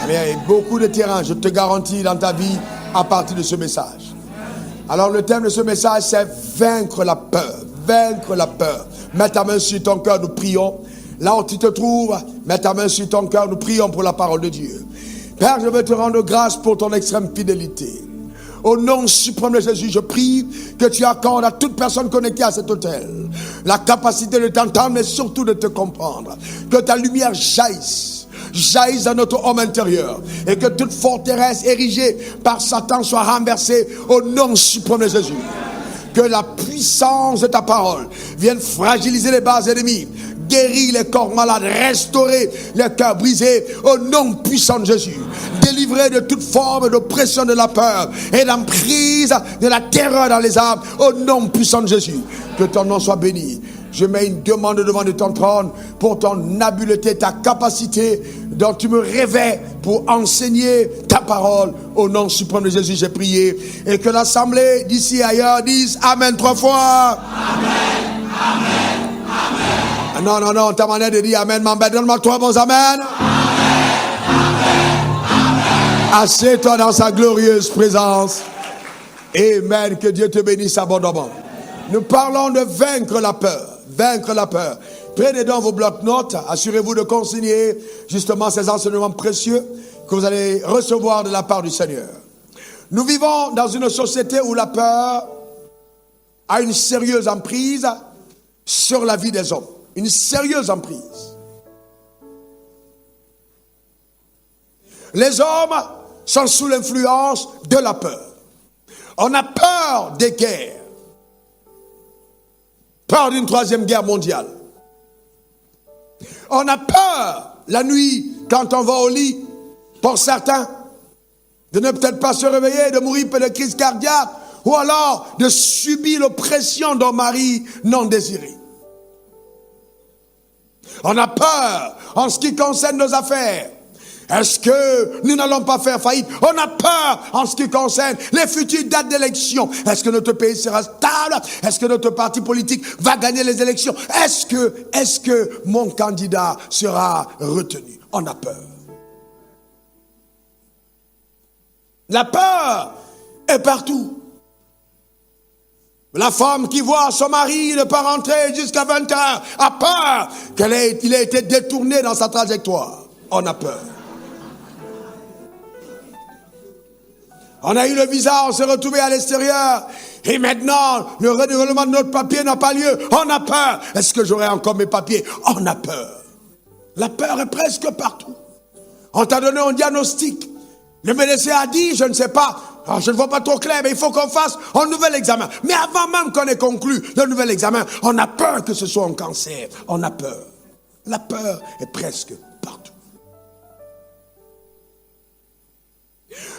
Il y a beaucoup de terrain, je te garantis, dans ta vie, à partir de ce message. Alors le thème de ce message, c'est vaincre la peur. Vaincre la peur. Mets ta main sur ton cœur, nous prions. Là où tu te trouves, mets ta main sur ton cœur, nous prions pour la parole de Dieu. Père, je veux te rendre grâce pour ton extrême fidélité. Au nom suprême de Jésus, je prie que tu accordes à toute personne connectée à cet autel la capacité de t'entendre, mais surtout de te comprendre. Que ta lumière jaillisse dans notre homme intérieur, et que toute forteresse érigée par Satan soit renversée au nom suprême de Jésus. Que la puissance de ta parole vienne fragiliser les bases ennemies, guérir les corps malades, restaurer les cœurs brisés au nom puissant de Jésus. Délivrer de toute forme d'oppression de la peur et d'emprise de la terreur dans les âmes au nom puissant de Jésus. Que ton nom soit béni. Je mets une demande devant de ton trône pour ton habileté, ta capacité dont tu me rêvais pour enseigner ta parole. Au nom suprême de Jésus, j'ai prié. Et que l'assemblée d'ici et ailleurs dise Amen 3 fois. Amen, Amen, Amen. Non, ta manière de dire Amen m'embête. Donne-moi 3 bons Amen. Amen, Amen, Amen. Assieds-toi dans sa glorieuse présence. Amen. Que Dieu te bénisse abondamment. Nous parlons de vaincre la peur. Vaincre la peur. Prenez donc vos blocs-notes. Assurez-vous de consigner justement ces enseignements précieux que vous allez recevoir de la part du Seigneur. Nous vivons dans une société où la peur a une sérieuse emprise sur la vie des hommes. Une sérieuse emprise. Les hommes sont sous l'influence de la peur. On a peur des guerres. Peur d'une 3e guerre mondiale. On a peur la nuit quand on va au lit, pour certains, de ne peut-être pas se réveiller, de mourir de crise cardiaque, ou alors de subir l'oppression d'un mari non désiré. On a peur en ce qui concerne nos affaires. Est-ce que nous n'allons pas faire faillite? On a peur en ce qui concerne les futures dates d'élection. Est-ce que notre pays sera stable? Est-ce que notre parti politique va gagner les élections? Est-ce que mon candidat sera retenu? On a peur. La peur est partout. La femme qui voit son mari ne pas rentrer jusqu'à 20 heures a peur qu'il ait été détourné dans sa trajectoire. On a peur. On a eu le visa, on s'est retrouvé à l'extérieur. Et maintenant, le renouvellement de notre papier n'a pas lieu. On a peur. Est-ce que j'aurai encore mes papiers? On a peur. La peur est presque partout. On t'a donné un diagnostic. Le médecin a dit, je ne sais pas, alors je ne vois pas trop clair, mais il faut qu'on fasse un nouvel examen. Mais avant même qu'on ait conclu le nouvel examen, on a peur que ce soit un cancer. On a peur. La peur est presque partout.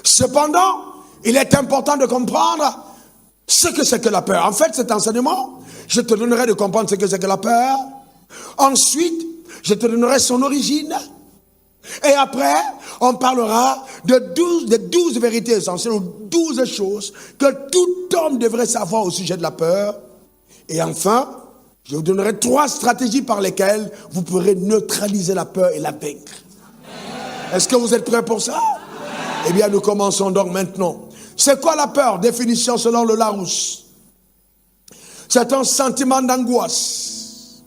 Cependant, il est important de comprendre ce que c'est que la peur. En fait, cet enseignement, je te donnerai de comprendre ce que c'est que la peur. Ensuite, je te donnerai son origine. Et après, on parlera de 12 vérités essentielles, ou 12 choses que tout homme devrait savoir au sujet de la peur. Et enfin, je vous donnerai 3 stratégies par lesquelles vous pourrez neutraliser la peur et la vaincre. Est-ce que vous êtes prêts pour ça? Eh bien, nous commençons donc maintenant. C'est quoi la peur? Définition selon le Larousse. C'est un sentiment d'angoisse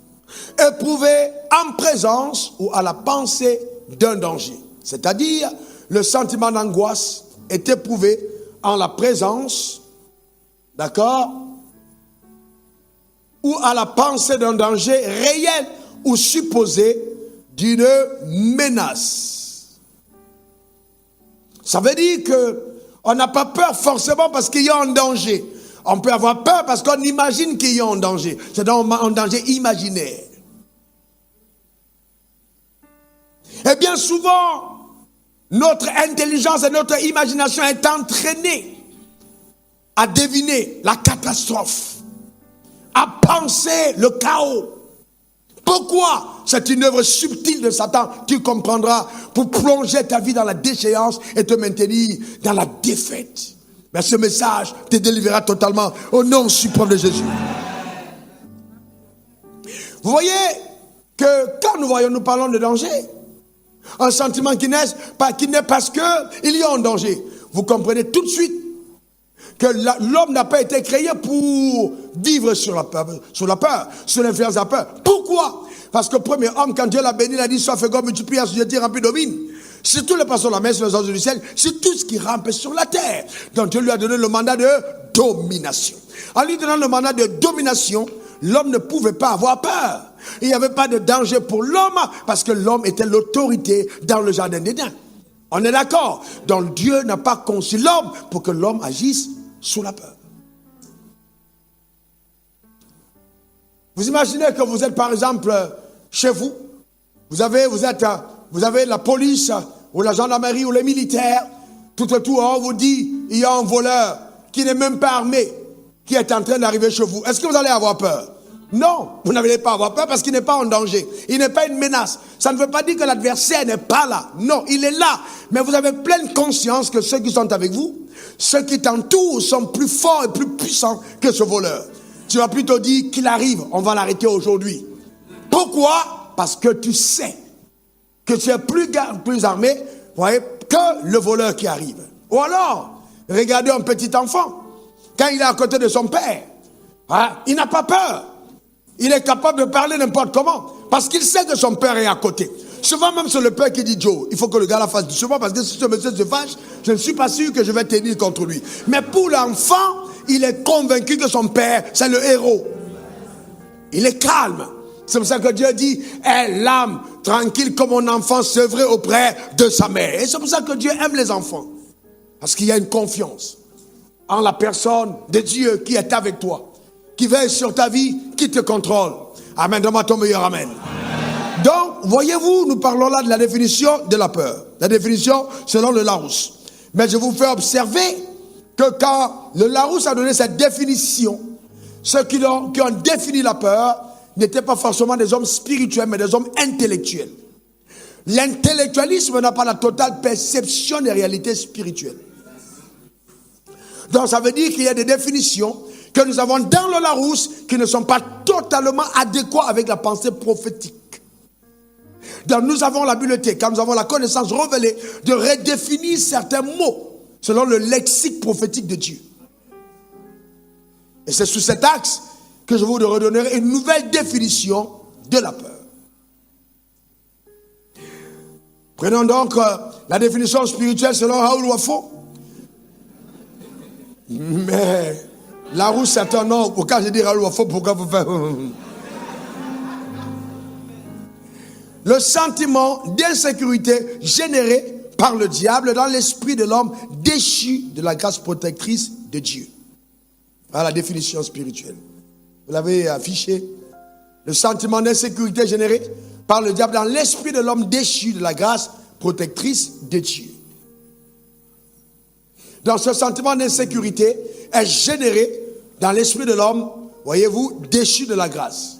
éprouvé en présence ou à la pensée d'un danger. C'est-à-dire, le sentiment d'angoisse est éprouvé en la présence, d'accord, ou à la pensée d'un danger réel ou supposé d'une menace. Ça veut dire qu'on n'a pas peur forcément parce qu'il y a un danger. On peut avoir peur parce qu'on imagine qu'il y a un danger. C'est donc un danger imaginaire. Et bien souvent, notre intelligence et notre imagination est entraînée à deviner la catastrophe, à penser le chaos. Pourquoi? C'est une œuvre subtile de Satan, tu comprendras, pour plonger ta vie dans la déchéance et te maintenir dans la défaite. Mais ce message te délivrera totalement au nom suprême de Jésus. Vous voyez que quand nous parlons de danger, Un sentiment qui naît parce qu'il y a un danger. Vous comprenez tout de suite que l'homme n'a pas été créé pour vivre sur la peur, sur l'influence de la peur. Pourquoi? Parce que le premier homme, quand Dieu l'a béni, il a dit, sois fécond, multiplie, assujetti, rempli, domine. C'est tout le passage de la mer sur les anges du ciel, c'est tout ce qui rampe sur la terre. Donc Dieu lui a donné le mandat de domination. En lui donnant le mandat de domination, l'homme ne pouvait pas avoir peur. Il n'y avait pas de danger pour l'homme parce que l'homme était l'autorité dans le jardin d'Éden. On est d'accord? Donc Dieu n'a pas conçu l'homme pour que l'homme agisse sous la peur. Vous imaginez que vous êtes par exemple chez vous, vous avez la police ou la gendarmerie ou les militaires, tout autour, on vous dit, il y a un voleur qui n'est même pas armé, qui est en train d'arriver chez vous. Est-ce que vous allez avoir peur? Non, vous n'allez pas avoir peur parce qu'il n'est pas en danger. Il n'est pas une menace. Ça ne veut pas dire que l'adversaire n'est pas là. Non, il est là. Mais vous avez pleine conscience que ceux qui sont avec vous, ceux qui t'entourent sont plus forts et plus puissants que ce voleur. Tu vas plutôt dire qu'il arrive, on va l'arrêter aujourd'hui. Pourquoi? Parce que tu sais que tu es plus armé, voyez, que le voleur qui arrive. Ou alors, regardez un petit enfant. Quand il est à côté de son père, il n'a pas peur. Il est capable de parler n'importe comment. Parce qu'il sait que son père est à côté. Souvent même c'est le père qui dit, Joe, il faut que le gars la fasse doucement parce que si ce monsieur se fâche, je ne suis pas sûr que je vais tenir contre lui. Mais pour l'enfant, il est convaincu que son père, c'est le héros. Il est calme. C'est pour ça que Dieu dit, l'âme tranquille comme un enfant sevré auprès de sa mère. Et c'est pour ça que Dieu aime les enfants. Parce qu'il y a une confiance en la personne de Dieu qui est avec toi, qui veille sur ta vie, qui te contrôle. Amen. Donne-moi ton meilleur amen. Donc, voyez-vous, nous parlons là de la définition de la peur. La définition selon le Larousse. Mais je vous fais observer que quand le Larousse a donné cette définition, ceux qui ont défini la peur n'étaient pas forcément des hommes spirituels, mais des hommes intellectuels. L'intellectualisme n'a pas la totale perception des réalités spirituelles. Donc ça veut dire qu'il y a des définitions que nous avons dans le Larousse qui ne sont pas totalement adéquates avec la pensée prophétique. Donc nous avons l'habileté, quand nous avons la connaissance révélée, de redéfinir certains mots selon le lexique prophétique de Dieu. Et c'est sous cet axe que je vous redonnerai une nouvelle définition de la peur. Prenons donc la définition spirituelle selon Raoul Wafo. Mais Larousse, c'est un nom. Pourquoi je dis Raoul Wafo? Pourquoi vous faites... Le sentiment d'insécurité généré par le diable dans l'esprit de l'homme déchu de la grâce protectrice de Dieu. Voilà la définition spirituelle. Vous l'avez affiché. Le sentiment d'insécurité généré par le diable dans l'esprit de l'homme déchu de la grâce protectrice de Dieu. Donc ce sentiment d'insécurité est généré dans l'esprit de l'homme, voyez-vous, déchu de la grâce.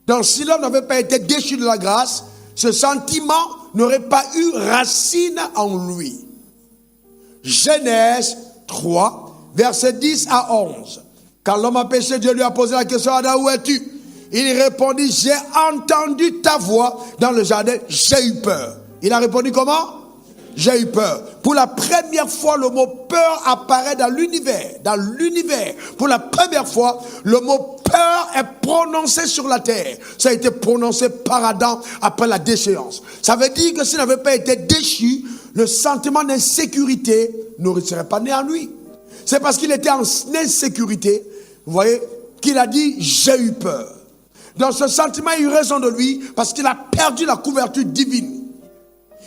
Donc si l'homme n'avait pas été déchu de la grâce, ce sentiment n'aurait pas eu racine en lui. Genèse 3, versets 10 à 11. Quand l'homme a péché, Dieu lui a posé la question, Adam, où es-tu? Il répondit, j'ai entendu ta voix dans le jardin, j'ai eu peur. Il a répondu comment? J'ai eu peur. Pour la première fois, le mot peur apparaît dans l'univers. Dans l'univers. Pour la première fois, le mot peur est prononcé sur la terre. Ça a été prononcé par Adam après la déchéance. Ça veut dire que s'il n'avait pas été déchu, le sentiment d'insécurité ne serait pas né en lui. C'est parce qu'il était en insécurité, vous voyez, qu'il a dit, j'ai eu peur. Dans ce sentiment, il a eu raison de lui parce qu'il a perdu la couverture divine.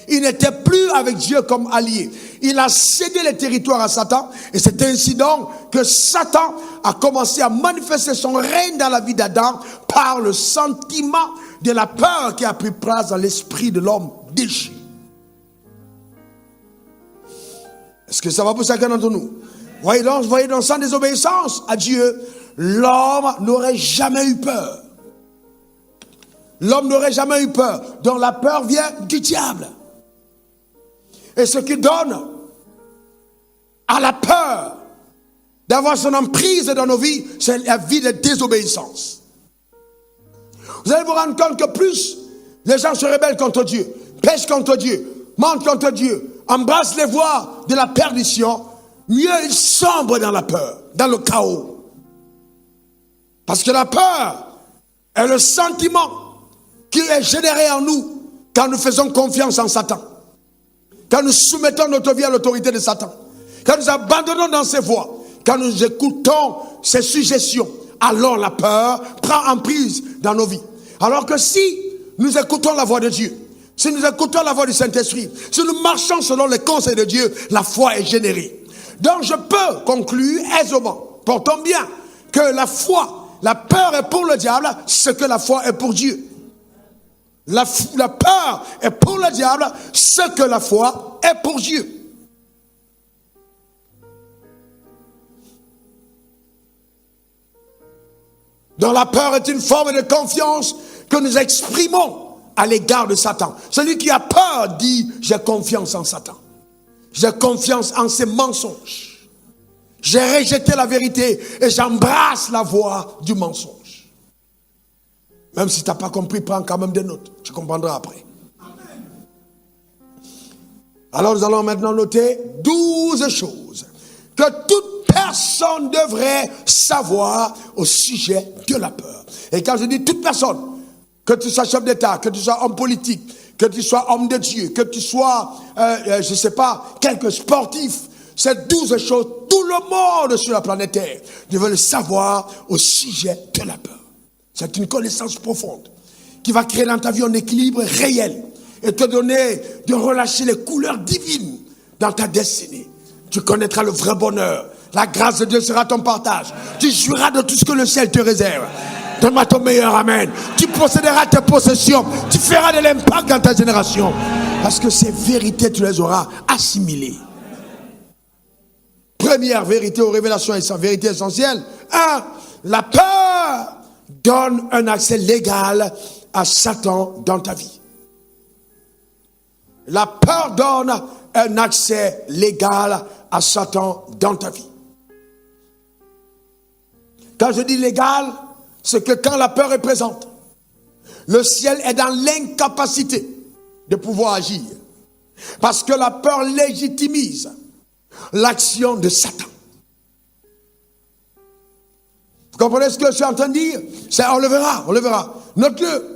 Il n'était plus avec Dieu comme allié. Il a cédé les territoires à Satan. Et c'est ainsi donc que Satan a commencé à manifester son règne dans la vie d'Adam par le sentiment de la peur qui a pris place dans l'esprit de l'homme déchu. Est-ce que ça va pour chacun d'entre nous? Voyez donc, sans désobéissance à Dieu, l'homme n'aurait jamais eu peur. L'homme n'aurait jamais eu peur. Donc la peur vient du diable. Et ce qui donne à la peur d'avoir son emprise dans nos vies, c'est la vie de désobéissance. Vous allez vous rendre compte que plus les gens se rebellent contre Dieu, pêche contre Dieu, mente contre Dieu, embrasse les voies de la perdition, mieux il sombre dans la peur, dans le chaos. Parce que la peur est le sentiment qui est généré en nous quand nous faisons confiance en Satan. Quand nous soumettons notre vie à l'autorité de Satan. Quand nous abandonnons dans ses voies. Quand nous écoutons ses suggestions. Alors la peur prend emprise dans nos vies. Alors que si nous écoutons la voix de Dieu, si nous écoutons la voix du Saint-Esprit, si nous marchons selon les conseils de Dieu, la foi est générée. Donc je peux conclure aisément, portons bien, que la foi, la peur est pour le diable ce que la foi est pour Dieu. La peur est pour le diable ce que la foi est pour Dieu. Donc la peur est une forme de confiance que nous exprimons à l'égard de Satan. Celui qui a peur dit « j'ai confiance en Satan ». J'ai confiance en ses mensonges. J'ai rejeté la vérité et j'embrasse la voie du mensonge. Même si tu n'as pas compris, prends quand même des notes. Tu comprendras après. Alors nous allons maintenant noter 12 choses que toute personne devrait savoir au sujet de la peur. Et quand je dis toute personne, que tu sois chef d'État, que tu sois homme politique, que tu sois homme de Dieu, que tu sois, je ne sais pas, quelque sportif, ces 12 choses, tout le monde sur la planète Terre devrait le savoir au sujet de la peur. C'est une connaissance profonde qui va créer dans ta vie un équilibre réel et te donner de relâcher les couleurs divines dans ta destinée. Tu connaîtras le vrai bonheur. La grâce de Dieu sera ton partage. Tu jouiras de tout ce que le ciel te réserve. Donne-moi ton meilleur amen. Tu posséderas tes possessions. Tu feras de l'impact dans ta génération. Parce que ces vérités, tu les auras assimilées. Première vérité aux révélations, vérité essentielle. 1. La peur donne un accès légal à Satan dans ta vie. La peur donne un accès légal à Satan dans ta vie. Quand je dis légal, c'est que quand la peur est présente, le ciel est dans l'incapacité de pouvoir agir. Parce que la peur légitimise l'action de Satan. Vous comprenez ce que je suis en train de dire? On le verra. Note-le.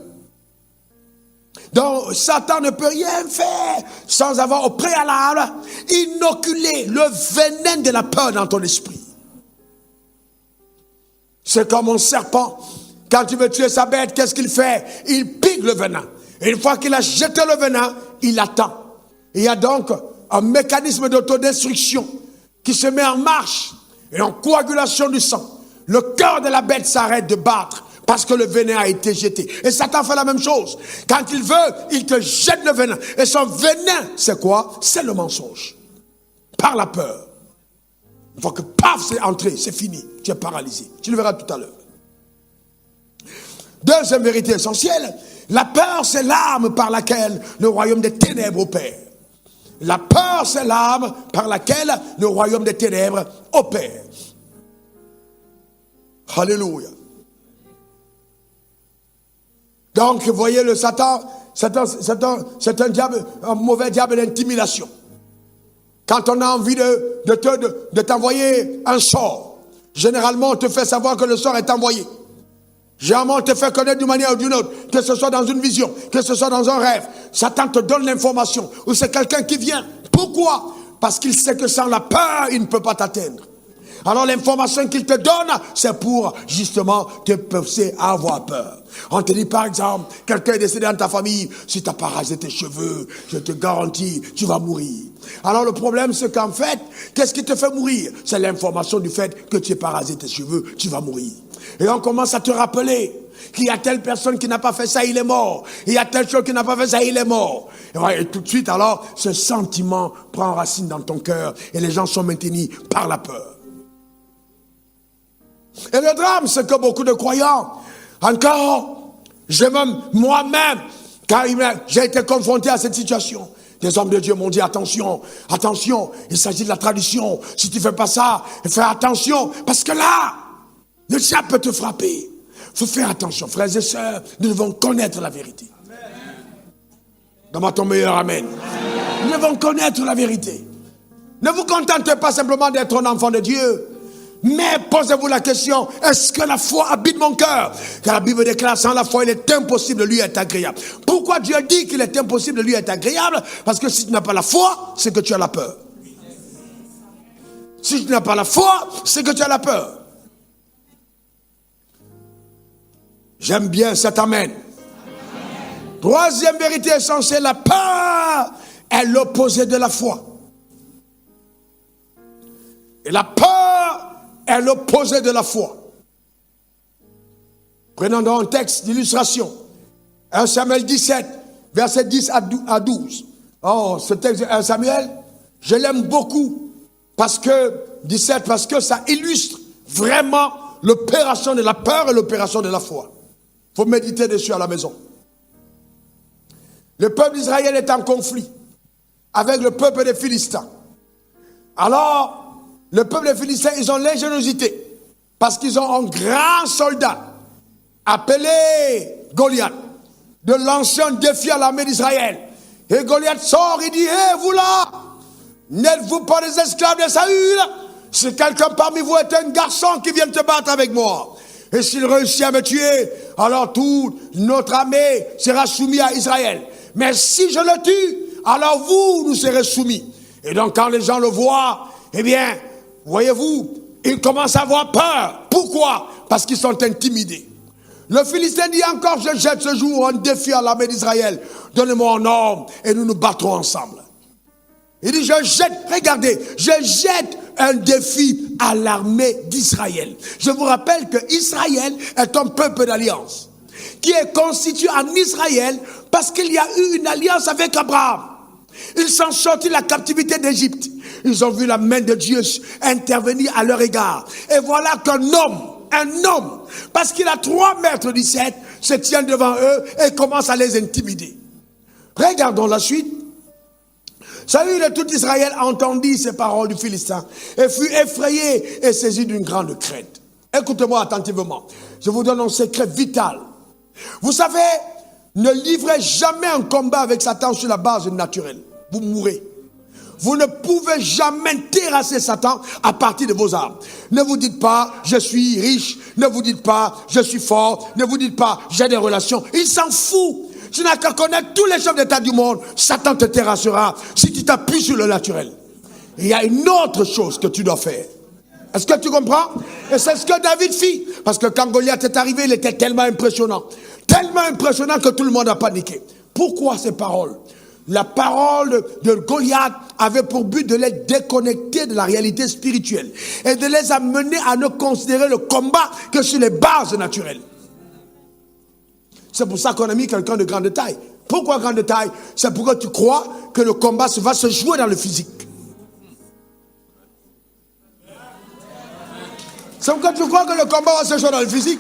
Donc, Satan ne peut rien faire sans avoir au préalable inoculé le venin de la peur dans ton esprit. C'est comme un serpent. Quand tu veux tuer sa bête, qu'est-ce qu'il fait? Il pique le venin. Et une fois qu'il a jeté le venin, il attend. Il y a donc un mécanisme d'autodestruction qui se met en marche et en coagulation du sang. Le cœur de la bête s'arrête de battre parce que le venin a été jeté. Et Satan fait la même chose. Quand il veut, il te jette le venin. Et son venin, c'est quoi? C'est le mensonge. Par la peur. Une fois que paf, c'est entré, c'est fini. Tu es paralysé. Tu le verras tout à l'heure. Deuxième vérité essentielle, la peur, c'est l'arme par laquelle le royaume des ténèbres opère. La peur, c'est l'arme par laquelle le royaume des ténèbres opère. Alléluia. Donc, vous voyez, le Satan, c'est un diable, un mauvais diable d'intimidation. Quand on a envie de t'envoyer un sort, généralement, on te fait savoir que le sort est envoyé. Généralement, on te fait connaître d'une manière ou d'une autre, que ce soit dans une vision, que ce soit dans un rêve. Satan te donne l'information, ou c'est quelqu'un qui vient. Pourquoi? Parce qu'il sait que sans la peur, il ne peut pas t'atteindre. Alors l'information qu'il te donne, c'est pour justement te pousser à avoir peur. On te dit par exemple, quelqu'un est décédé dans ta famille, si tu n'as pas rasé tes cheveux, je te garantis, tu vas mourir. Alors le problème c'est qu'en fait, qu'est-ce qui te fait mourir? C'est l'information du fait que tu n'as pas rasé tes cheveux, tu vas mourir. Et on commence à te rappeler qu'il y a telle personne qui n'a pas fait ça, il est mort. Il y a telle chose qui n'a pas fait ça, il est mort. Et tout de suite alors, ce sentiment prend racine dans ton cœur et les gens sont maintenus par la peur. Et le drame, c'est que beaucoup de croyants, encore, moi-même, car j'ai été confronté à cette situation. Des hommes de Dieu m'ont dit, attention, il s'agit de la tradition. Si tu ne fais pas ça, fais attention, parce que là, le diable peut te frapper. Il faut faire attention, frères et sœurs, nous devons connaître la vérité. Donne-moi ton meilleur amen. Nous devons connaître la vérité. Ne vous contentez pas simplement d'être un enfant de Dieu, mais posez-vous la question, est-ce que la foi habite mon cœur? Car la Bible déclare, sans la foi, il est impossible de lui être agréable. Pourquoi Dieu dit qu'il est impossible de lui être agréable? Parce que si tu n'as pas la foi, c'est que tu as la peur. Si tu n'as pas la foi, c'est que tu as la peur. J'aime bien cet amen. Troisième vérité essentielle, la peur est l'opposé de la foi. Et la peur est l'opposé de la foi. Prenons donc un texte d'illustration. 1 Samuel 17, versets 10 à 12. Oh, ce texte de 1 Samuel, je l'aime beaucoup. Parce que ça illustre vraiment l'opération de la peur et l'opération de la foi. Il faut méditer dessus à la maison. Le peuple d'Israël est en conflit avec le peuple des Philistins. Alors, le peuple des Philistins, ils ont l'ingéniosité parce qu'ils ont un grand soldat appelé Goliath de lancer un défi à l'armée d'Israël. Et Goliath sort, il dit, hé, vous là, n'êtes-vous pas des esclaves de Saül? Si quelqu'un parmi vous est un garçon qui vient te battre avec moi, et s'il réussit à me tuer, alors toute notre armée sera soumise à Israël. Mais si je le tue, alors vous serez soumis. Et donc quand les gens le voient, eh bien, voyez-vous, ils commencent à avoir peur. Pourquoi? Parce qu'ils sont intimidés. Le Philistin dit encore, je jette ce jour un défi à l'armée d'Israël. Donnez-moi un homme et nous nous battrons ensemble. Il dit, je jette un défi à l'armée d'Israël. Je vous rappelle que Israël est un peuple d'alliance qui est constitué en Israël parce qu'il y a eu une alliance avec Abraham. Ils sont sortis de la captivité d'Égypte. Ils ont vu la main de Dieu intervenir à leur égard. Et voilà qu'un homme, parce qu'il a 3 mètres 17, se tient devant eux et commence à les intimider. Regardons la suite. Saül et tout Israël entendit ces paroles du Philistin et fut effrayé et saisi d'une grande crainte. Écoutez-moi attentivement. Je vous donne un secret vital. Vous savez, ne livrez jamais un combat avec Satan sur la base naturelle. Vous mourrez. Vous ne pouvez jamais terrasser Satan à partir de vos armes. Ne vous dites pas, je suis riche. Ne vous dites pas, je suis fort. Ne vous dites pas, j'ai des relations. Il s'en fout. Tu n'as qu'à connaître tous les chefs d'État du monde. Satan te terrassera si tu t'appuies sur le naturel. Il y a une autre chose que tu dois faire. Est-ce que tu comprends? Et c'est ce que David fit. Parce que quand Goliath est arrivé, il était tellement impressionnant. Tellement impressionnant que tout le monde a paniqué. Pourquoi ces paroles? La parole de Goliath avait pour but de les déconnecter de la réalité spirituelle. Et de les amener à ne considérer le combat que sur les bases naturelles. C'est pour ça qu'on a mis quelqu'un de grande taille. Pourquoi grande taille? C'est pour que tu crois que le combat va se jouer dans le physique. C'est pour que tu crois que le combat va se jouer dans le physique.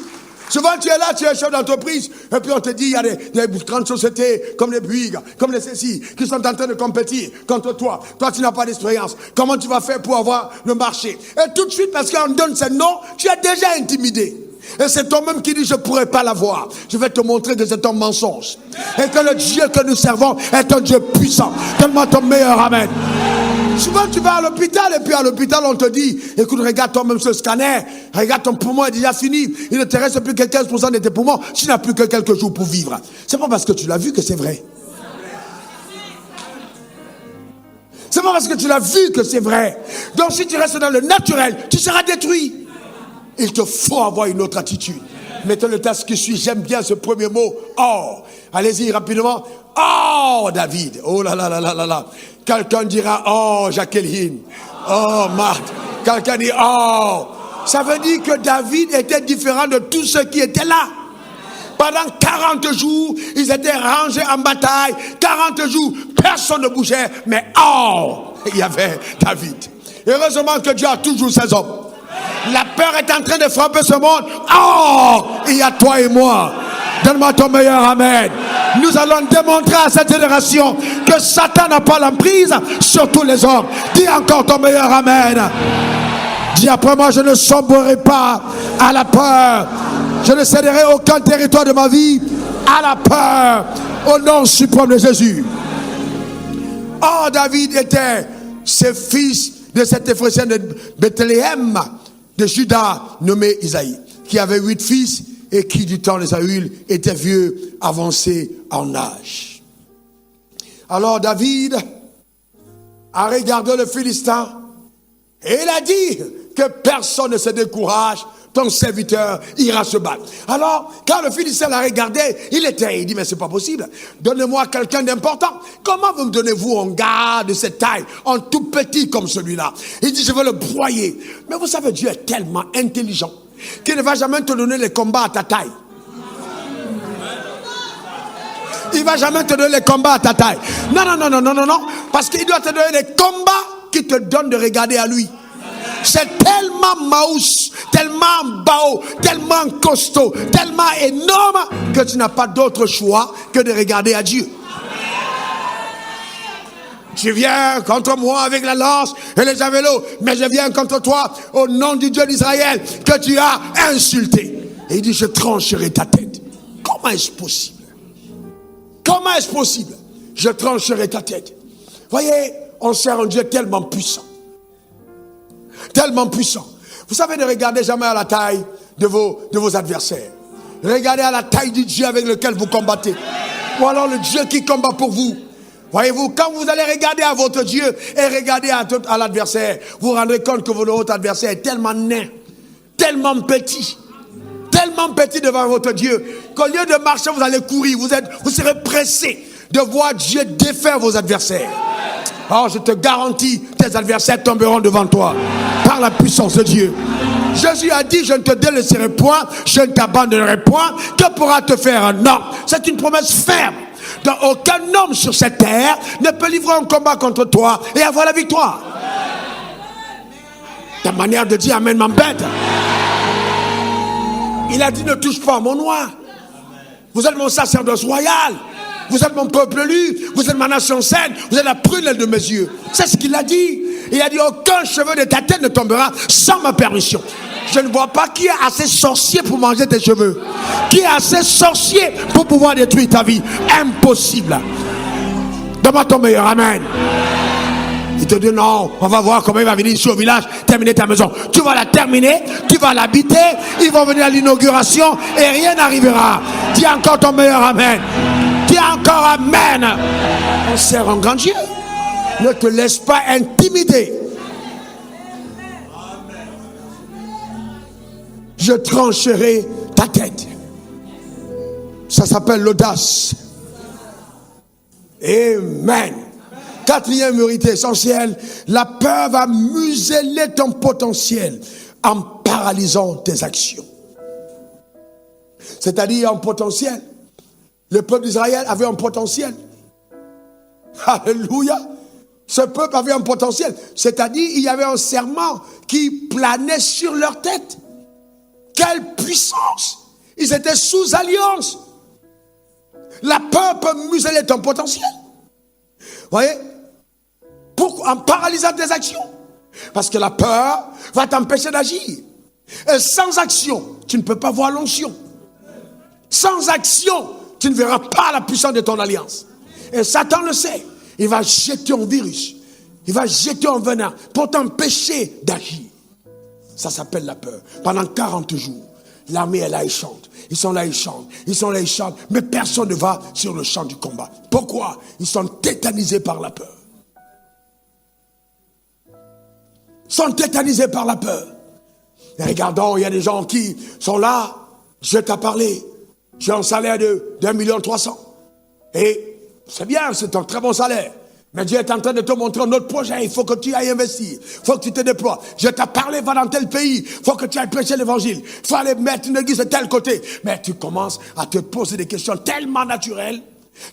Souvent tu es là, tu es chef d'entreprise, et puis on te dit, il y a des grandes sociétés, comme les Bouygues, comme les CECI, qui sont en train de compétir contre toi. Toi, tu n'as pas d'expérience. Comment tu vas faire pour avoir le marché? Et tout de suite, parce qu'on donne ces noms, tu es déjà intimidé. Et c'est toi-même qui dis, je ne pourrai pas l'avoir. Je vais te montrer que c'est un mensonge. Et que le Dieu que nous servons est un Dieu puissant. Donne-moi ton meilleur amen. Souvent tu vas à l'hôpital et puis à l'hôpital on te dit, écoute, regarde toi-même ce scanner, regarde ton poumon est déjà fini, il ne te reste plus que 15% de tes poumons, tu n'as plus que quelques jours pour vivre. C'est pas parce que tu l'as vu que c'est vrai. C'est pas parce que tu l'as vu que c'est vrai. Donc si tu restes dans le naturel, tu seras détruit. Il te faut avoir une autre attitude. Mettez le texte qui suit, j'aime bien ce premier mot, or. Allez-y rapidement. Oh David, oh là là là là là là. Quelqu'un dira oh Jacqueline, oh Marthe. Quelqu'un dit oh. Ça veut dire que David était différent de tous ceux qui étaient là. Pendant 40 jours, ils étaient rangés en bataille. 40 jours, personne ne bougeait. Mais oh, il y avait David. Heureusement que Dieu a toujours ses hommes. La peur est en train de frapper ce monde. Oh, il y a toi et moi. Donne-moi ton meilleur amen. Nous allons démontrer à cette génération que Satan n'a pas l'emprise sur tous les hommes. Dis encore ton meilleur amen. Dis après moi, je ne sombrerai pas à la peur. Je ne céderai aucun territoire de ma vie à la peur. Au nom suprême de Jésus. Or, David était ce fils de cet Éphrésien de Bethléem, de Juda, nommé Isaïe, qui avait 8 fils et qui, du temps de Saül, était vieux, avancé en âge. Alors, David a regardé le Philistin et il a dit que personne ne se décourage, ton serviteur ira se battre. Alors, quand le Philistin l'a regardé, il dit, mais c'est pas possible. Donnez-moi quelqu'un d'important. Comment vous me donnez-vous un gars de cette taille, un tout petit comme celui-là? Il dit, je veux le broyer. Mais vous savez, Dieu est tellement intelligent qu'il ne va jamais te donner les combats à ta taille. Il ne va jamais te donner les combats à ta taille. Non. Parce qu'il doit te donner les combats qui te donnent de regarder à lui. C'est tellement maous, tellement bao, tellement costaud, tellement énorme que tu n'as pas d'autre choix que de regarder à Dieu. Tu viens contre moi avec la lance et les javelots, mais je viens contre toi au nom du Dieu d'Israël que tu as insulté. Et il dit, je trancherai ta tête. Comment est-ce possible? Comment est-ce possible? Je trancherai ta tête. Voyez, on sert un Dieu tellement puissant. Tellement puissant. Vous savez, ne regardez jamais à la taille de vos adversaires. Regardez à la taille du Dieu avec lequel vous combattez. Ou alors le Dieu qui combat pour vous. Voyez-vous, quand vous allez regarder à votre Dieu et regarder à l'adversaire, vous vous rendrez compte que votre adversaire est tellement nain, tellement petit devant votre Dieu, qu'au lieu de marcher, vous allez courir, vous serez pressé de voir Dieu défaire vos adversaires. Alors je te garantis, tes adversaires tomberont devant toi par la puissance de Dieu. Jésus a dit, je ne te délaisserai point, je ne t'abandonnerai point. Que pourra te faire un homme? C'est une promesse ferme. Donc aucun homme sur cette terre ne peut livrer un combat contre toi et avoir la victoire. Ta manière de dire amen m'embête. Il a dit, ne touche pas à mon noir. Vous êtes mon sacerdoce royal. Vous êtes mon peuple élu, vous êtes ma nation sainte, vous êtes la prunelle de mes yeux. C'est ce qu'il a dit. Il a dit, aucun cheveu de ta tête ne tombera sans ma permission. Je ne vois pas qui est assez sorcier pour manger tes cheveux. Qui est assez sorcier pour pouvoir détruire ta vie. Impossible. Donne-moi ton meilleur amen. Il te dit non, on va voir comment il va venir ici au village, terminer ta maison. Tu vas la terminer, tu vas l'habiter, ils vont venir à l'inauguration et rien n'arrivera. Dis encore ton meilleur amen. Dis encore amen. On sert un grand Dieu. Ne te laisse pas intimider. Je trancherai ta tête. Ça s'appelle l'audace. Amen. Quatrième vérité essentielle, la peur va museler ton potentiel en paralysant tes actions. C'est-à-dire un potentiel. Le peuple d'Israël avait un potentiel. Alléluia. Ce peuple avait un potentiel. C'est-à-dire il y avait un serment qui planait sur leur tête. Quelle puissance! Ils étaient sous alliance. La peur peut museler ton potentiel. Vous voyez? Pourquoi? En paralysant tes actions. Parce que la peur va t'empêcher d'agir. Et sans action, tu ne peux pas voir l'onction. Sans action, tu ne verras pas la puissance de ton alliance. Et Satan le sait. Il va jeter un virus. Il va jeter un venin pour t'empêcher d'agir. Ça s'appelle la peur. Pendant 40 jours, l'armée est là, ils chantent. Ils sont là, ils chantent. Ils sont là, ils chantent. Mais personne ne va sur le champ du combat. Pourquoi? Ils sont tétanisés par la peur. Ils sont tétanisés par la peur. Et regardons, il y a des gens qui sont là. Je t'ai parlé. J'ai un salaire de 1,3 million. Et c'est bien, c'est un très bon salaire. Mais Dieu est en train de te montrer un autre projet. Il faut que tu ailles investir. Il faut que tu te déploies. Je t'ai parlé, va dans tel pays. Il faut que tu ailles prêcher l'évangile. Il faut aller mettre une église de tel côté. Mais tu commences à te poser des questions tellement naturelles.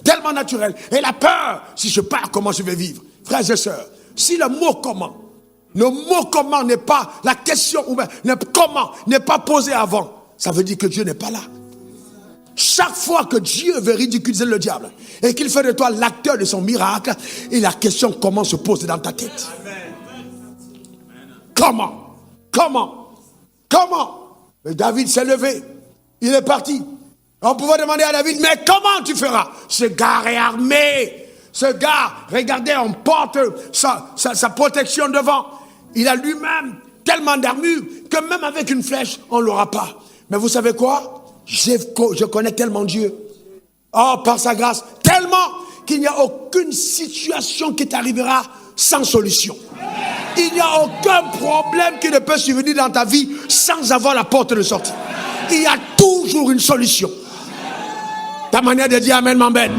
Tellement naturelles. Et la peur, si je pars, comment je vais vivre? Frères et sœurs, si le mot comment n'est pas la question, ou bien comment n'est pas posé avant, ça veut dire que Dieu n'est pas là. Chaque fois que Dieu veut ridiculiser le diable et qu'il fait de toi l'acteur de son miracle, et la question comment se pose dans ta tête. Comment? Mais David s'est levé. Il est parti. On pouvait demander à David, mais comment tu feras? Ce gars est armé. Ce gars, regardez, on porte sa protection devant. Il a lui-même tellement d'armure que même avec une flèche, on ne l'aura pas. Mais vous savez quoi? Je connais tellement Dieu. Oh, par sa grâce, tellement qu'il n'y a aucune situation qui t'arrivera sans solution. Il n'y a aucun problème qui ne peut survenir dans ta vie sans avoir la porte de sortie. Il y a toujours une solution. Ta manière de dire amen m'embête.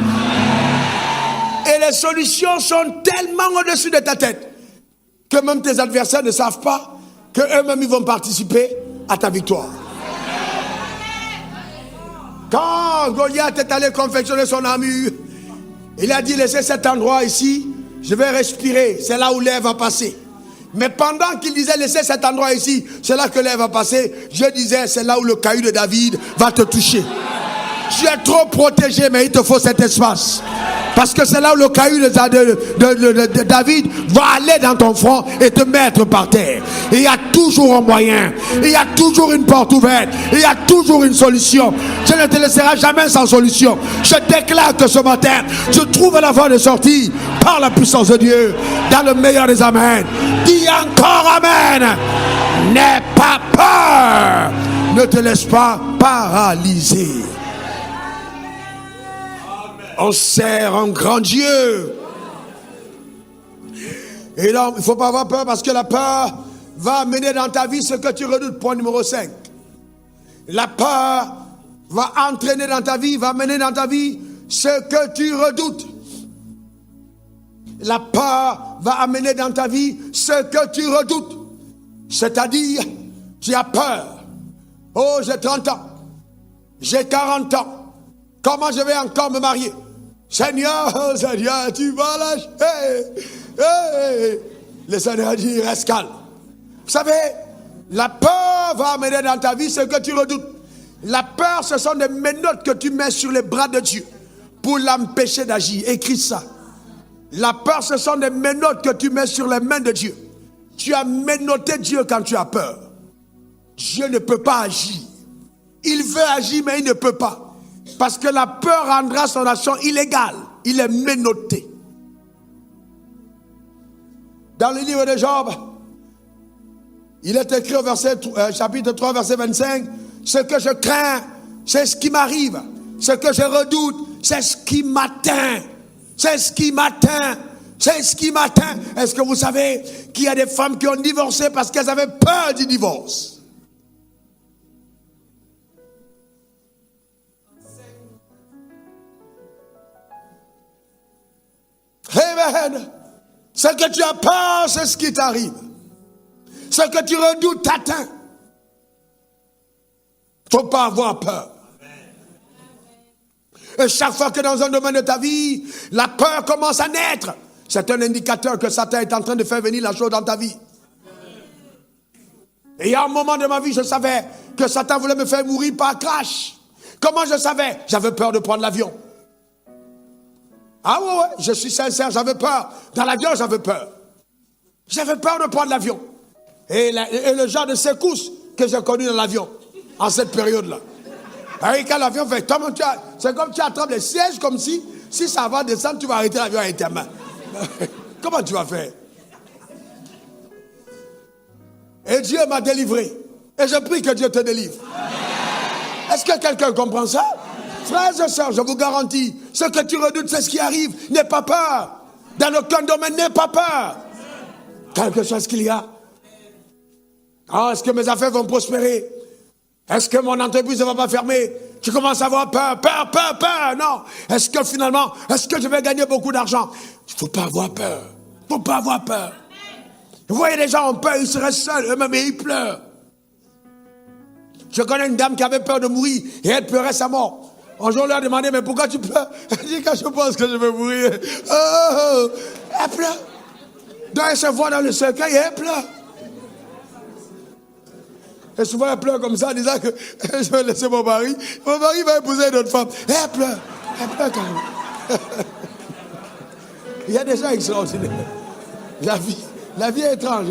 Et les solutions sont tellement au-dessus de ta tête que même tes adversaires ne savent pas qu'eux-mêmes ils vont participer à ta victoire. Quand Goliath est allé confectionner son armure, il a dit laissez cet endroit ici, je vais respirer, c'est là où l'air va passer. Mais pendant qu'il disait laissez cet endroit ici, c'est là que l'air va passer, je disais c'est là où le caillou de David va te toucher. Tu es trop protégé, mais il te faut cet espace. Parce que c'est là où le caillou de David va aller dans ton front et te mettre par terre. Il y a toujours un moyen. Il y a toujours une porte ouverte. Il y a toujours une solution. Je ne te laisserai jamais sans solution. Je déclare que ce matin, tu trouves la voie de sortie par la puissance de Dieu. Dans le meilleur des amens. Dis encore amen. N'aie pas peur. Ne te laisse pas paralyser. On sert un grand Dieu. Et donc, il ne faut pas avoir peur parce que la peur va amener dans ta vie ce que tu redoutes. Point numéro 5. La peur va entraîner dans ta vie, va amener dans ta vie ce que tu redoutes. La peur va amener dans ta vie ce que tu redoutes. C'est-à-dire, tu as peur. Oh, j'ai 30 ans. J'ai 40 ans. Comment je vais encore me marier? Seigneur, Seigneur, tu vas lâcher. Le Seigneur dit, reste calme. Vous savez, la peur va amener dans ta vie ce que tu redoutes. La peur, ce sont des menottes que tu mets sur les bras de Dieu pour l'empêcher d'agir. Écris ça. La peur, ce sont des menottes que tu mets sur les mains de Dieu. Tu as menotté Dieu quand tu as peur. Dieu ne peut pas agir. Il veut agir, mais il ne peut pas. Parce que la peur rendra son action illégale. Il est menotté. Dans le livre de Job, il est écrit au chapitre 3, verset 25, ce que je crains, c'est ce qui m'arrive. Ce que je redoute, c'est ce qui m'atteint. C'est ce qui m'atteint. C'est ce qui m'atteint. Est-ce que vous savez qu'il y a des femmes qui ont divorcé parce qu'elles avaient peur du divorce? Amen. Ce que tu as peur, c'est ce qui t'arrive. Ce que tu redoutes t'atteint. Il ne faut pas avoir peur. Et chaque fois que dans un domaine de ta vie, la peur commence à naître, c'est un indicateur que Satan est en train de faire venir la chose dans ta vie. Et il y a un moment de ma vie, je savais que Satan voulait me faire mourir par crash. Comment je savais? J'avais peur de prendre l'avion. Ah ouais, je suis sincère, j'avais peur. Dans l'avion, j'avais peur. J'avais peur de prendre l'avion. Et le genre de secousse que j'ai connu dans l'avion, en cette période-là. Et quand l'avion fait, c'est comme tu attrapes les sièges, comme si ça va descendre, tu vas arrêter l'avion avec tes mains. Comment tu vas faire? Et Dieu m'a délivré. Et je prie que Dieu te délivre. Est-ce que quelqu'un comprend ça? Frères et sœurs, je vous garantis, ce que tu redoutes, c'est ce qui arrive. N'aie pas peur. Dans aucun domaine, n'aie pas peur. Quelque chose qu'il y a. Ah, est-ce que mes affaires vont prospérer? Est-ce que mon entreprise ne va pas fermer? Tu commences à avoir peur, peur. Non. Est-ce que finalement, est-ce que je vais gagner beaucoup d'argent? Il ne faut pas avoir peur. Il ne faut pas avoir peur. Vous voyez, les gens ont peur, ils seraient seuls, eux-mêmes, et ils pleurent. Je connais une dame qui avait peur de mourir et elle pleurait sa mort. Un jour, on lui a demandé, mais pourquoi tu pleures? Elle dit, quand je pense que je vais mourir. Oh, elle pleure. Donc, elle se voit dans le cercueil et elle pleure. Et souvent, elle pleure comme ça, en disant que je vais laisser mon mari. Mon mari va épouser une autre femme. Et elle pleure. Elle pleure quand même. Il y a des gens extraordinaires. La vie est étrange.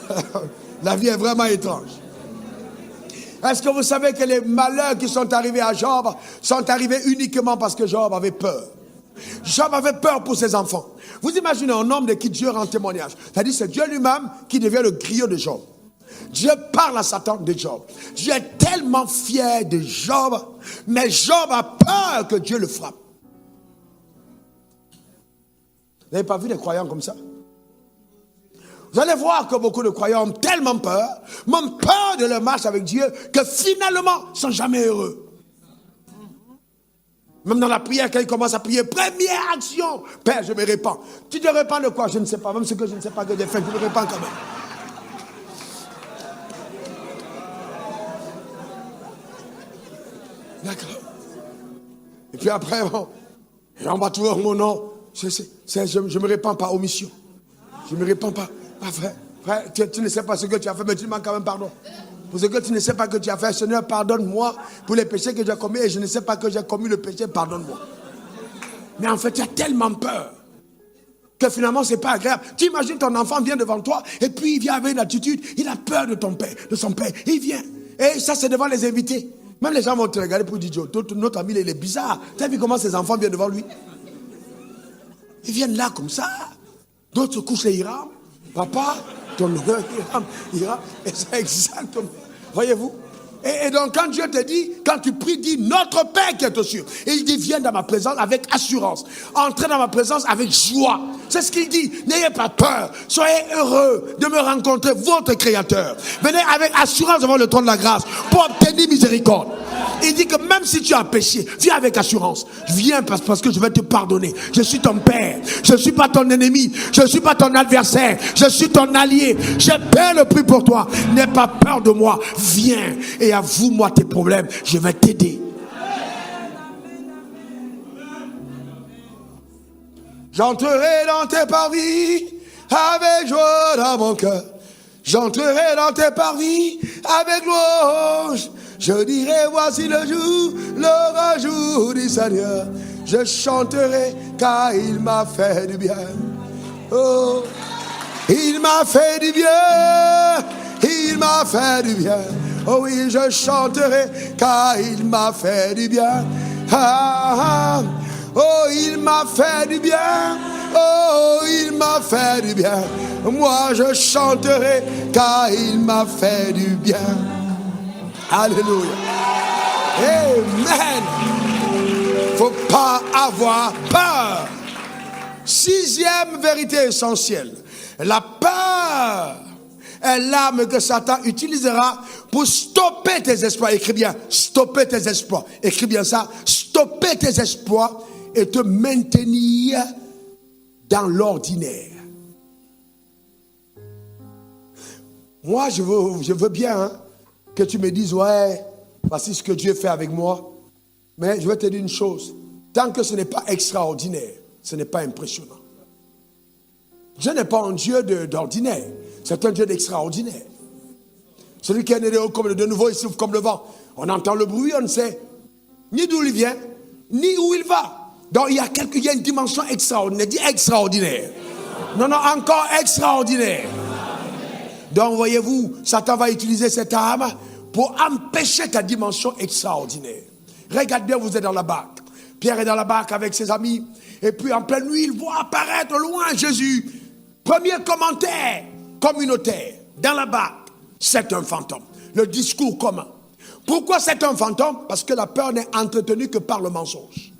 Hein? La vie est vraiment étrange. Est-ce que vous savez que les malheurs qui sont arrivés à Job sont arrivés uniquement parce que Job avait peur? Job avait peur pour ses enfants. Vous imaginez un homme de qui Dieu rend témoignage. C'est-à-dire c'est Dieu lui-même qui devient le griot de Job. Dieu parle à Satan de Job. Dieu est tellement fier de Job, mais Job a peur que Dieu le frappe. Vous n'avez pas vu des croyants comme ça? Vous allez voir que beaucoup de croyants ont tellement peur, même peur de leur marche avec Dieu, que finalement, ils ne sont jamais heureux. Même dans la prière, quand ils commencent à prier, première action, Père, je me répands. Tu te répands de quoi? Je ne sais pas. Même ce que je ne sais pas que j'ai fait, je me répands quand même. D'accord. Et puis après, bon, on va trouver mon nom. Je me répands par omission. Je me répands pas. Frère, tu ne sais pas ce que tu as fait, mais tu demandes quand même pardon. Pour ce que tu ne sais pas que tu as fait, Seigneur, pardonne-moi pour les péchés que j'ai commis et je ne sais pas que j'ai commis le péché, pardonne-moi. Mais en fait, tu as tellement peur que finalement, ce n'est pas agréable. Tu imagines ton enfant vient devant toi et puis il vient avec une attitude, il a peur de ton père, de son père. Il vient. Et ça, c'est devant les invités. Même les gens vont te regarder pour dire, notre ami, il est bizarre. Tu as vu comment ses enfants viennent devant lui? Ils viennent là comme ça. D'autres se couchent les Hiram. Papa, ton honneur, Hiram. Et c'est exactement. Voyez-vous? Et donc, quand Dieu te dit, quand tu pries, dis notre Père qui est aux cieux. Et il dit, viens dans ma présence avec assurance. Entrez dans ma présence avec joie. C'est ce qu'il dit. N'ayez pas peur. Soyez heureux de me rencontrer, votre Créateur. Venez avec assurance devant le trône de la grâce pour obtenir miséricorde. Il dit que même si tu as péché, viens avec assurance. Viens parce que je vais te pardonner. Je suis ton Père. Je ne suis pas ton ennemi. Je ne suis pas ton adversaire. Je suis ton allié. J'ai payé le prix pour toi. N'aie pas peur de moi. Viens et avoue-moi tes problèmes. Je vais t'aider. J'entrerai dans tes parvis avec joie dans mon cœur. J'entrerai dans tes parvis avec louange. Je dirai, voici le jour du Seigneur. Je chanterai car il m'a fait du bien. Oh, il m'a fait du bien. Il m'a fait du bien. Oh oui, je chanterai car il m'a fait du bien. Ah, ah. Oh, il m'a fait du bien. Oh, il m'a fait du bien. Moi, je chanterai car il m'a fait du bien. Alléluia. Amen. Faut pas avoir peur. Sixième vérité essentielle. La peur est l'arme que Satan utilisera pour stopper tes exploits. Écris bien, stopper tes exploits. Écris bien ça, stopper tes exploits et te maintenir dans l'ordinaire. Moi, je veux bien que tu me dises, ouais, voici ce que Dieu fait avec moi. Mais je vais te dire une chose. Tant que ce n'est pas extraordinaire, ce n'est pas impressionnant. Dieu n'est pas un Dieu d'ordinaire. C'est un Dieu d'extraordinaire. Celui qui est né de nouveau, il souffle comme le vent. On entend le bruit, on ne sait ni d'où il vient, ni où il va. Donc il y a une dimension extraordinaire. Dis extraordinaire. Non, encore extraordinaire. Donc voyez-vous, Satan va utiliser cette arme pour empêcher ta dimension extraordinaire. Regarde bien, vous êtes dans la barque. Pierre est dans la barque avec ses amis. Et puis en pleine nuit, il voit apparaître au loin Jésus. Premier commentaire communautaire dans la barque. C'est un fantôme. Le discours commun. Pourquoi c'est un fantôme? Parce que la peur n'est entretenue que par le mensonge.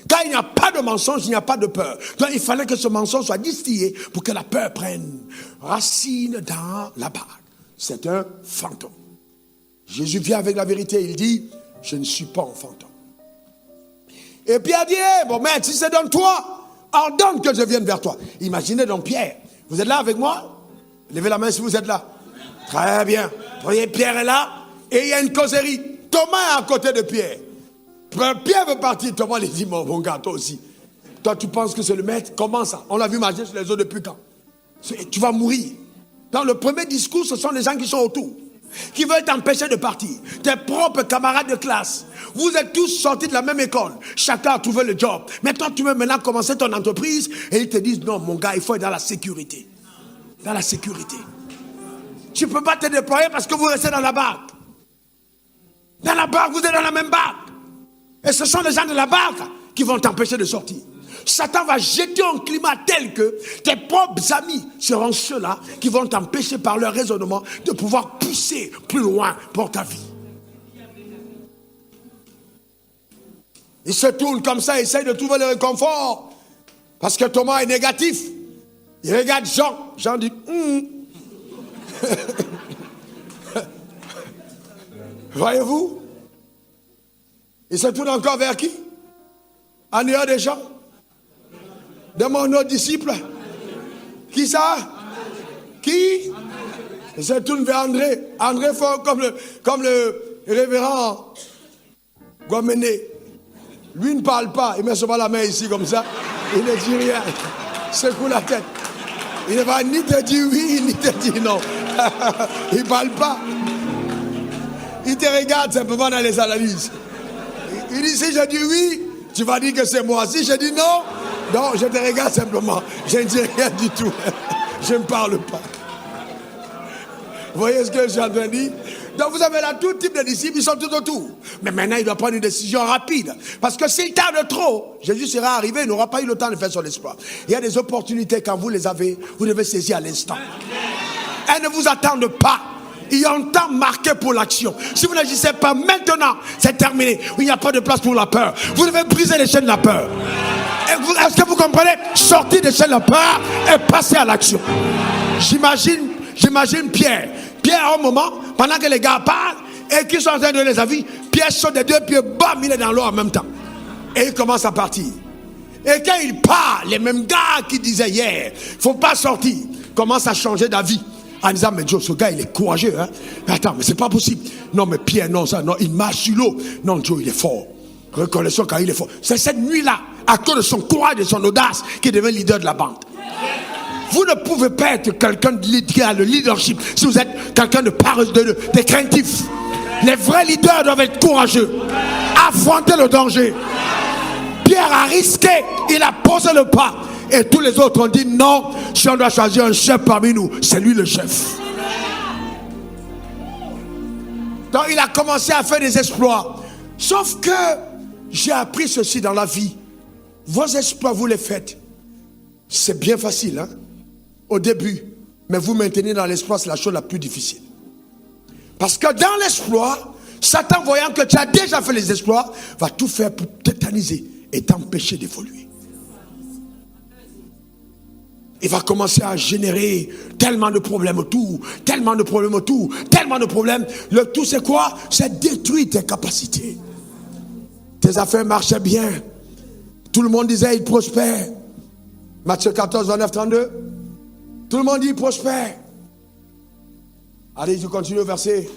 Quand il n'y a pas de mensonge, il n'y a pas de peur. Donc il fallait que ce mensonge soit distillé pour que la peur prenne racine dans la barque. C'est un fantôme. Jésus vient avec la vérité. Il dit, je ne suis pas un fantôme. Et Pierre dit, bon maître, si c'est dans toi, ordonne que je vienne vers toi. Imaginez donc Pierre. Vous êtes là avec moi? Levez la main si vous êtes là. Très bien. Vous voyez, Pierre est là et il y a une causerie. Thomas est à côté de Pierre. Pierre veut partir. Thomas lui dit, mon gars, toi aussi. Toi, tu penses que c'est le maître? Comment ça? On l'a vu marcher sur les eaux depuis quand? Tu vas mourir. Dans le premier discours, ce sont les gens qui sont autour, qui veulent t'empêcher de partir. Tes propres camarades de classe. Vous êtes tous sortis de la même école. Chacun a trouvé le job. Mais toi, tu veux maintenant commencer ton entreprise et ils te disent, non, mon gars, il faut être dans la sécurité. Dans la sécurité. Tu ne peux pas te déployer parce que vous restez dans la barque. Dans la barque, vous êtes dans la même barque. Et ce sont les gens de la barque qui vont t'empêcher de sortir. Satan va jeter un climat tel que tes propres amis seront ceux-là qui vont t'empêcher par leur raisonnement de pouvoir pousser plus loin pour ta vie. Il se tourne comme ça, essaye de trouver le réconfort. Parce que Thomas est négatif. Il regarde Jean. Jean dit, Voyez-vous? Il se tourne encore vers qui? En dehors des gens? De mon autre disciple? Qui ça? Qui? Il se tourne vers André. André fait comme le révérend Gomené. Lui ne parle pas. Il met souvent la main ici comme ça. Il ne dit rien. Il secoue la tête. Il ne va ni te dire oui, ni te dire non. Il ne parle pas. Il te regarde simplement dans les analyses. Il dit, si je dis oui, tu vas dire que c'est moi. Si je dis non, non, je te regarde simplement. Je ne dis rien du tout. Je ne parle pas. Vous voyez ce que je suis en train de dire? Donc vous avez là tout type de disciples, ils sont tout autour. Mais maintenant, il doit prendre une décision rapide. Parce que s'il tarde trop, Jésus sera arrivé, il n'aura pas eu le temps de faire son espoir. Il y a des opportunités, quand vous les avez, vous devez saisir à l'instant. Elles ne vous attendent pas. Il y a un temps marqué pour l'action. Si vous n'agissez pas maintenant, c'est terminé. Il n'y a pas de place pour la peur. Vous devez briser les chaînes de la peur. Est-ce que vous comprenez? Sortir des chaînes de la peur et passer à l'action. J'imagine Pierre. Pierre, à un moment, pendant que les gars parlent et qu'ils sont en train de donner les avis, Pierre saute des deux pieds, bam, il est dans l'eau en même temps. Et il commence à partir. Et quand il part, les mêmes gars qui disaient hier, il ne faut pas sortir, commencent à changer d'avis. En disant, mais Joe, ce gars, il est courageux. Hein? Mais attends, mais c'est pas possible. Non, mais Pierre, non, ça, non, il marche sur l'eau. Non, Joe, il est fort. Reconnaissons quand il est fort. C'est cette nuit-là, à cause de son courage et de son audace, qu'il devient leader de la bande. Vous ne pouvez pas être quelqu'un qui a le leadership si vous êtes quelqu'un de paresseux, de craintif. Les vrais leaders doivent être courageux. Affronter le danger. Pierre a risqué, il a posé le pas. Et tous les autres ont dit non, si on doit choisir un chef parmi nous, c'est lui le chef. Donc il a commencé à faire des exploits. Sauf que j'ai appris ceci dans la vie. Vos exploits, vous les faites. C'est bien facile, hein, au début. Mais vous maintenir dans l'exploit, c'est la chose la plus difficile. Parce que dans l'exploit, Satan, voyant que tu as déjà fait les exploits, va tout faire pour tétaniser et t'empêcher d'évoluer. Il va commencer à générer tellement de problèmes autour, tellement de problèmes autour, tellement de problèmes. Le tout, c'est quoi? C'est détruire tes capacités. Tes affaires marchaient bien. Tout le monde disait, il prospère. Matthieu 14, 29, 32. Tout le monde dit, il prospère. Allez, je continue au verset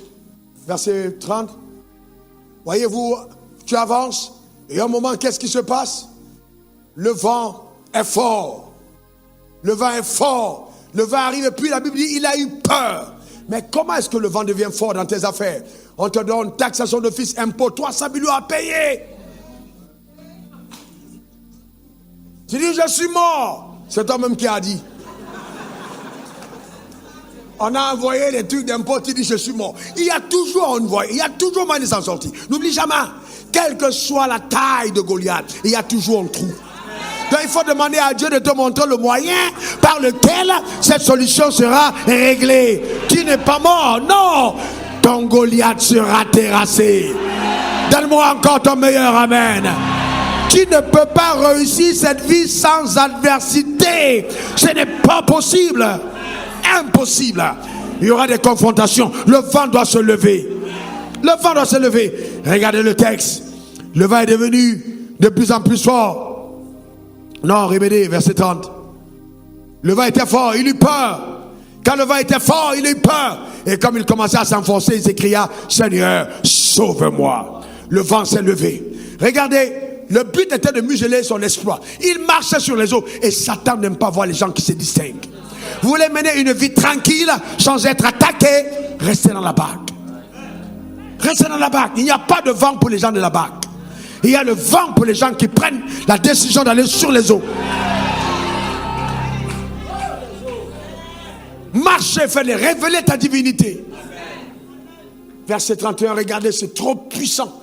30. Voyez-vous, tu avances. Et à un moment, qu'est-ce qui se passe? Le vent est fort. Le vent est fort. Le vent arrive et puis la Bible dit, il a eu peur. Mais comment est-ce que le vent devient fort dans tes affaires? On te donne taxation d'office, impôt, 300 millions à payer. Tu dis, je suis mort. C'est toi-même qui a dit. On a envoyé des trucs d'impôt, tu dis, je suis mort. Il y a toujours un voie, il y a toujours moyen de s'en sortir. N'oublie jamais, quelle que soit la taille de Goliath, il y a toujours un trou. Donc il faut demander à Dieu de te montrer le moyen par lequel cette solution sera réglée. Tu n'es pas mort, non. Ton Goliath sera terrassé. Donne-moi encore ton meilleur amen. Tu ne peux pas réussir cette vie sans adversité. Ce n'est pas possible. Impossible. Il y aura des confrontations. Le vent doit se lever. Le vent doit se lever. Regardez le texte. Le vent est devenu de plus en plus fort. Non, répétez, verset 30. Le vent était fort, il eut peur. Quand le vent était fort, il eut peur. Et comme il commençait à s'enfoncer, il s'écria, Seigneur, sauve-moi. Le vent s'est levé. Regardez, le but était de museler son exploit. Il marchait sur les eaux. Et Satan n'aime pas voir les gens qui se distinguent. Vous voulez mener une vie tranquille, sans être attaqué, restez dans la barque. Restez dans la barque. Il n'y a pas de vent pour les gens de la barque. Il y a le vent pour les gens qui prennent la décision d'aller sur les eaux. Marchez, fais-les, révélez ta divinité. Verset 31, regardez, c'est trop puissant.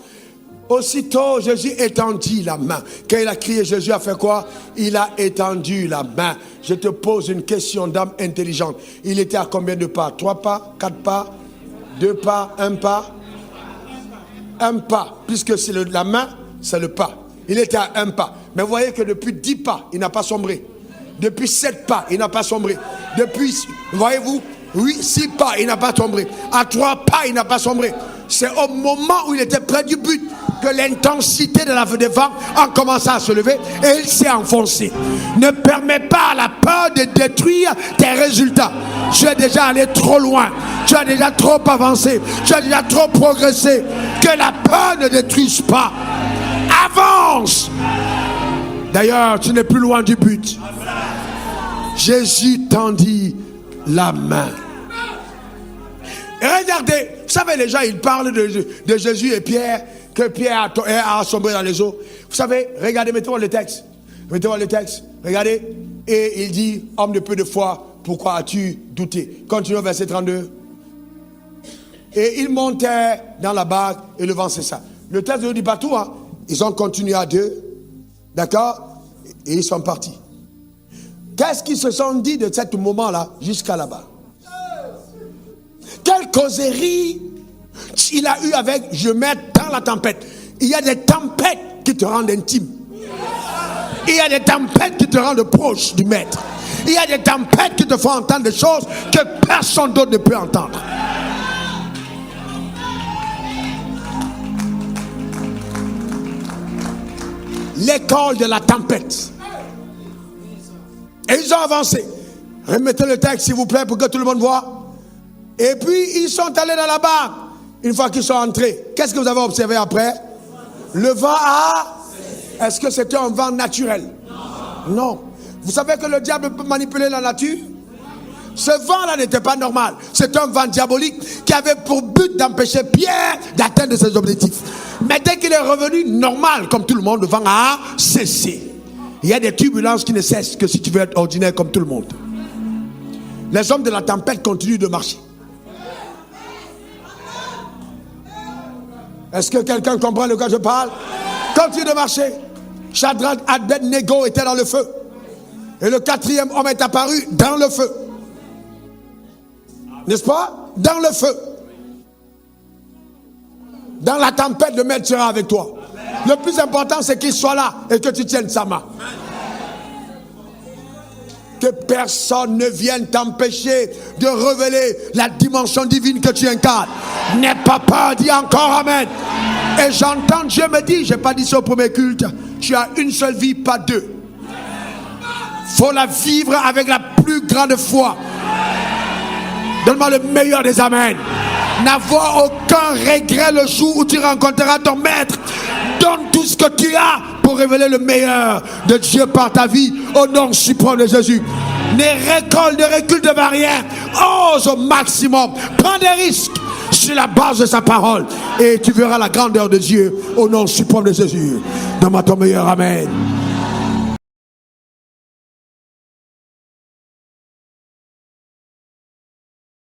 Aussitôt, Jésus étendit la main. Quand il a crié, Jésus a fait quoi? Il a étendu la main. Je te pose une question d'âme intelligente. Il était à combien de pas? 3 pas? 4 pas? 2 pas? 1 pas? 1 pas. Puisque c'est la main, c'est le pas. Il était à 1 pas. Mais vous voyez que depuis 10 pas, il n'a pas sombré. Depuis 7 pas, il n'a pas sombré. Depuis, voyez-vous, 6 pas, il n'a pas sombré. À 3 pas, il n'a pas sombré. C'est au moment où il était près du but que l'intensité de la feu des vents a commencé à se lever et il s'est enfoncé. Ne permets pas à la peur de détruire tes résultats. Tu es déjà allé trop loin. Tu as déjà trop avancé. Tu as déjà trop progressé. Que la peur ne détruise pas. Avance. D'ailleurs, tu n'es plus loin du but. Jésus tendit la main. Et regardez, vous savez, les gens, ils parlent de Jésus et Pierre, que Pierre a sombré dans les eaux. Vous savez, regardez, mettez-moi le texte. Mettez-moi le texte. Regardez. Et il dit, homme de peu de foi, pourquoi as-tu douté? Continuons verset 32. Et ils montèrent dans la barque et le vent cessa. Le texte ne dit pas tout, hein. Ils ont continué à 2. D'accord? Et ils sont partis. Qu'est-ce qu'ils se sont dit de ce moment-là jusqu'à là-bas? Quelle causerie il a eu avec je mets dans la tempête. Il y a des tempêtes qui te rendent intime. Il y a des tempêtes qui te rendent proche du maître. Il y a des tempêtes qui te font entendre des choses que personne d'autre ne peut entendre. L'école de la tempête. Et ils ont avancé. Remettez le texte s'il vous plaît pour que tout le monde voit. Et puis ils sont allés dans la barque. Une fois qu'ils sont entrés, qu'est-ce que vous avez observé après? Le vent a... Est-ce que c'était un vent naturel? Non. Vous savez que le diable peut manipuler la nature? Ce vent-là n'était pas normal. C'est un vent diabolique qui avait pour but d'empêcher Pierre d'atteindre ses objectifs. Mais dès qu'il est revenu normal, comme tout le monde, le vent a cessé. Il y a des turbulences qui ne cessent que si tu veux être ordinaire comme tout le monde. Les hommes de la tempête continuent de marcher. Est-ce que quelqu'un comprend de quoi je parle? Continue de marcher. Shadrach, Abednego était dans le feu. Et le 4e homme est apparu dans le feu. N'est-ce pas? Dans le feu. Dans la tempête, le maître sera avec toi. Le plus important, c'est qu'il soit là et que tu tiennes sa main. Que personne ne vienne t'empêcher de révéler la dimension divine que tu incarnes. N'aie pas peur, dis encore amen. Et j'entends Dieu me dire, je n'ai pas dit ça au premier culte, tu as une seule vie, pas 2. Faut la vivre avec la plus grande foi. Donne-moi le meilleur des amens. N'avoir aucun regret le jour où tu rencontreras ton maître. Donne tout ce que tu as pour révéler le meilleur de Dieu par ta vie au nom suprême de Jésus. Ne recule devant rien. Ose au maximum. Prends des risques sur la base de sa parole et tu verras la grandeur de Dieu au nom suprême de Jésus. Donne-moi ton meilleur amen.